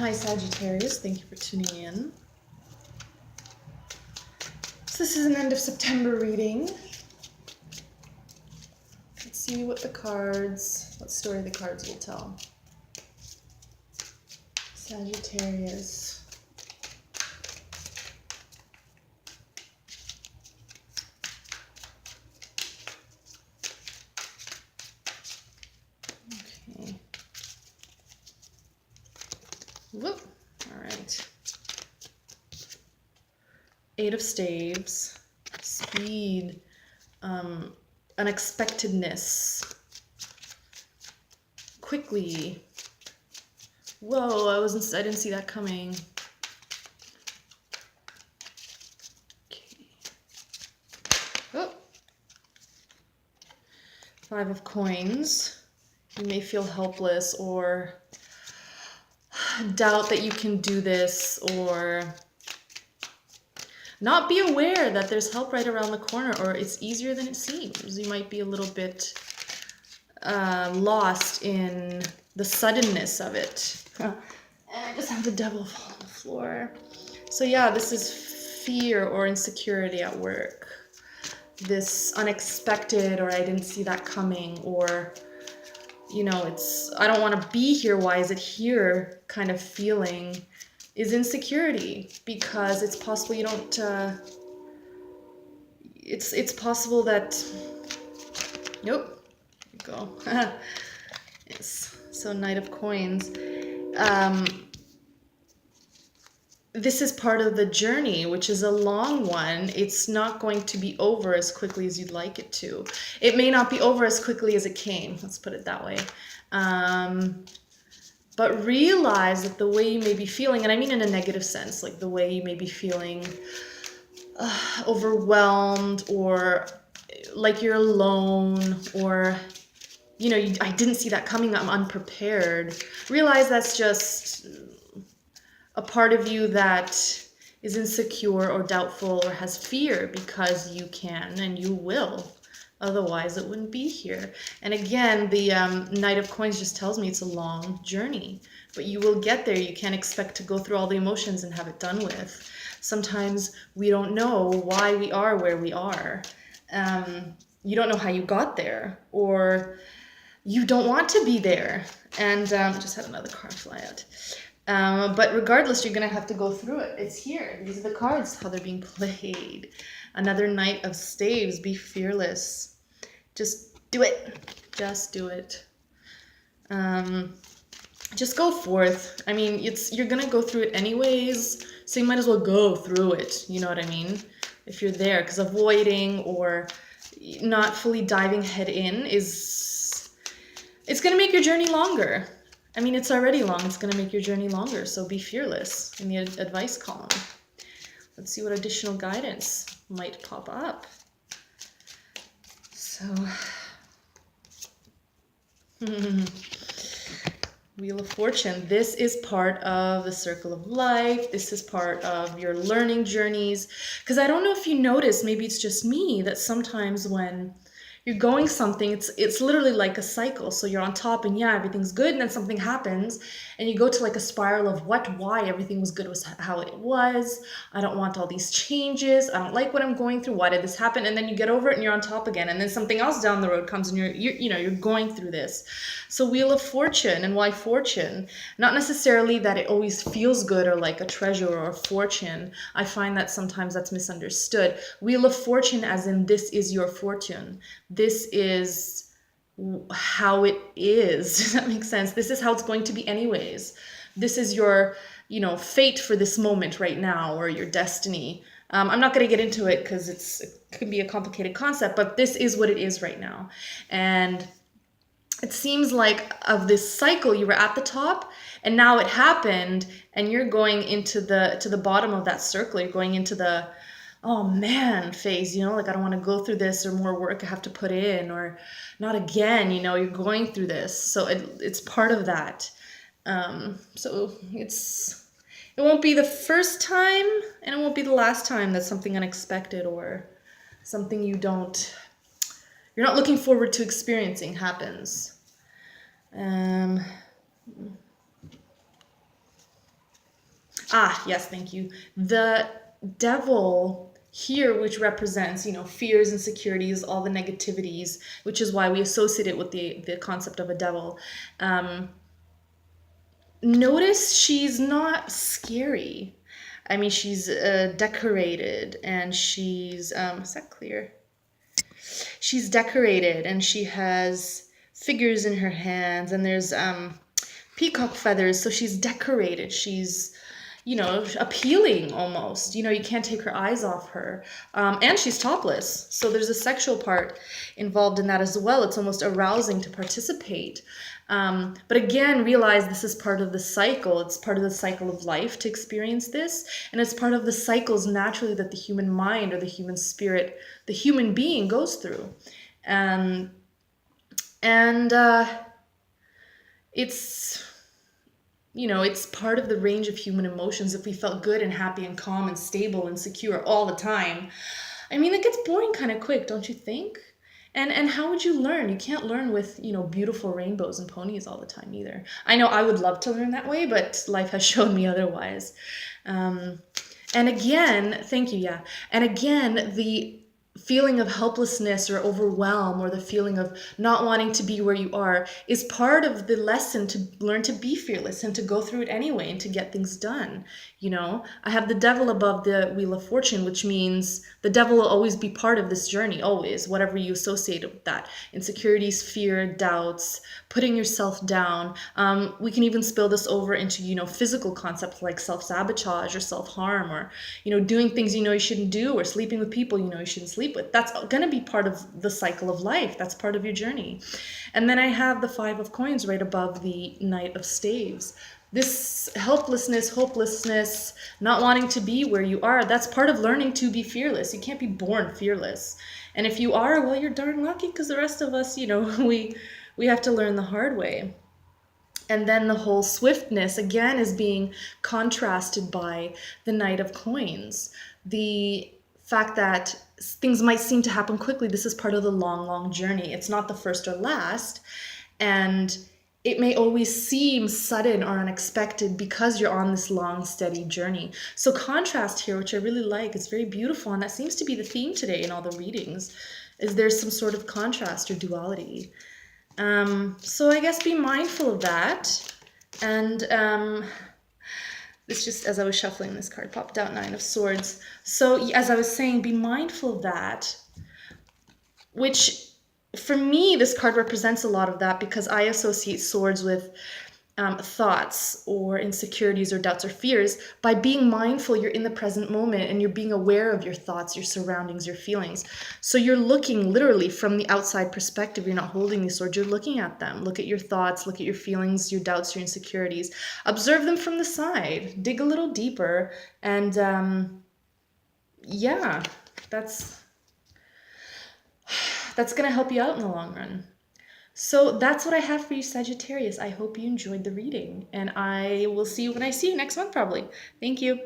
Hi Sagittarius, thank you for tuning in. So this is an end of September reading. Let's see what story the cards will tell. Sagittarius. Okay. Whoop. All right. 8 of Staves. Speed. Unexpectedness. Quickly. Whoa, I didn't see that coming. Okay. Oh. 5 of Coins. You may feel helpless or doubt that you can do this, or not be aware that there's help right around the corner, or it's easier than it seems. You might be a little bit lost in the suddenness of it. And I just have the devil fall on the floor. So yeah, this is fear or insecurity at work. This unexpected, or I didn't see that coming, or, you know, it's, I don't want to be here, why is it here kind of feeling is insecurity, because it's possible you don't, it's possible that, nope, here you go. Yes, so Knight of Coins. This is part of the journey, which is a long one. It's not going to be over as quickly as you'd like it to. It may not be over as quickly as it came. Let's put it that way. But realize that the way you may be feeling, and I mean in a negative sense, like the way you may be feeling overwhelmed, or like you're alone, or, you know, I didn't see that coming, I'm unprepared. Realize that's just a part of you that is insecure or doubtful or has fear, because you can and you will. Otherwise, it wouldn't be here. And again, the Knight of Coins just tells me it's a long journey, but you will get there. You can't expect to go through all the emotions and have it done with. Sometimes we don't know why we are where we are. You don't know how you got there, or you don't want to be there. And just had another card fly out. But regardless, you're going to have to go through it. It's here. These are the cards, how they're being played. Another Knight of Staves. Be fearless. Just do it. Just do it. Just go forth. I mean, you're going to go through it anyways, so you might as well go through it. You know what I mean? If you're there, because avoiding or not fully diving head in it's going to make your journey longer. I mean, it's already long. It's going to make your journey longer. So be fearless in the advice column. Let's see what additional guidance might pop up. So, Wheel of Fortune. This is part of the circle of life. This is part of your learning journeys. Because I don't know if you notice, maybe it's just me, that sometimes when you're going something, it's literally like a cycle. So you're on top and yeah, everything's good, and then something happens and you go to like a spiral of why everything was good was how it was. I don't want all these changes. I don't like what I'm going through. Why did this happen? And then you get over it and you're on top again. And then something else down the road comes and you're going through this. So Wheel of Fortune. And why fortune? Not necessarily that it always feels good or like a treasure or a fortune. I find that sometimes that's misunderstood. Wheel of Fortune as in this is your fortune. This is how it is. Does that make sense? This is how it's going to be anyways. This is your, fate for this moment right now, or your destiny. I'm not going to get into it because it could be a complicated concept, but this is what it is right now. And it seems like of this cycle, you were at the top and now it happened and you're going into the bottom of that circle. You're going into the, oh man phase, like I don't want to go through this, or more work I have to put in, or not again, you're going through this. So it's part of that. So it won't be the first time and it won't be the last time that something unexpected or something you're not looking forward to experiencing happens. Ah, yes, thank you. The devil here, which represents, fears, insecurities, all the negativities, which is why we associate it with the concept of a devil. Um, Notice she's not scary. I mean, she's decorated and is that clear? She's decorated and she has figures in her hands and there's peacock feathers, so she's decorated. She's appealing almost. You can't take her eyes off her. And she's topless. So there's a sexual part involved in that as well. It's almost arousing to participate. But again, realize this is part of the cycle. It's part of the cycle of life to experience this. And it's part of the cycles naturally that the human mind or the human spirit, the human being goes through. Um, and it's it's part of the range of human emotions. If we felt good and happy and calm and stable and secure all the time, I mean, it gets boring kind of quick, don't you think? And how would you learn? You can't learn with, beautiful rainbows and ponies all the time either. I know I would love to learn that way, but life has shown me otherwise. Um, and again, thank you, yeah. And again, the feeling of helplessness or overwhelm or the feeling of not wanting to be where you are is part of the lesson to learn to be fearless and to go through it anyway and to get things done. I have the devil above the wheel of fortune, which means the devil will always be part of this journey, always, whatever you associate with that. Insecurities, fear, doubts, putting yourself down. We can even spill this over into, physical concepts like self-sabotage or self-harm or, doing things you shouldn't do or sleeping with people you shouldn't sleep with. That's going to be part of the cycle of life. That's part of your journey. And then I have the 5 of coins right above the Knight of Staves. This helplessness, hopelessness, not wanting to be where you are, that's part of learning to be fearless. You can't be born fearless. And if you are, well, you're darn lucky, because the rest of us, we have to learn the hard way. And then the whole swiftness, again, is being contrasted by the Knight of Coins. The fact that things might seem to happen quickly. This is part of the long, long journey. It's not the first or last. And it may always seem sudden or unexpected because you're on this long, steady journey. So contrast here, which I really like, it's very beautiful. And that seems to be the theme today in all the readings, is there's some sort of contrast or duality. So I guess be mindful of that. And this just, as I was shuffling, this card popped out, 9 of Swords. So as I was saying, be mindful of that, which for me, this card represents a lot of that because I associate swords with thoughts or insecurities or doubts or fears. By being mindful, you're in the present moment and you're being aware of your thoughts, your surroundings, your feelings. So you're looking literally from the outside perspective. You're not holding these swords, you're looking at them. Look at your thoughts, look at your feelings, your doubts, your insecurities. Observe them from the side, dig a little deeper, and yeah, that's going to help you out in the long run. So that's what I have for you, Sagittarius. I hope you enjoyed the reading, and I will see you when I see you next month, probably. Thank you.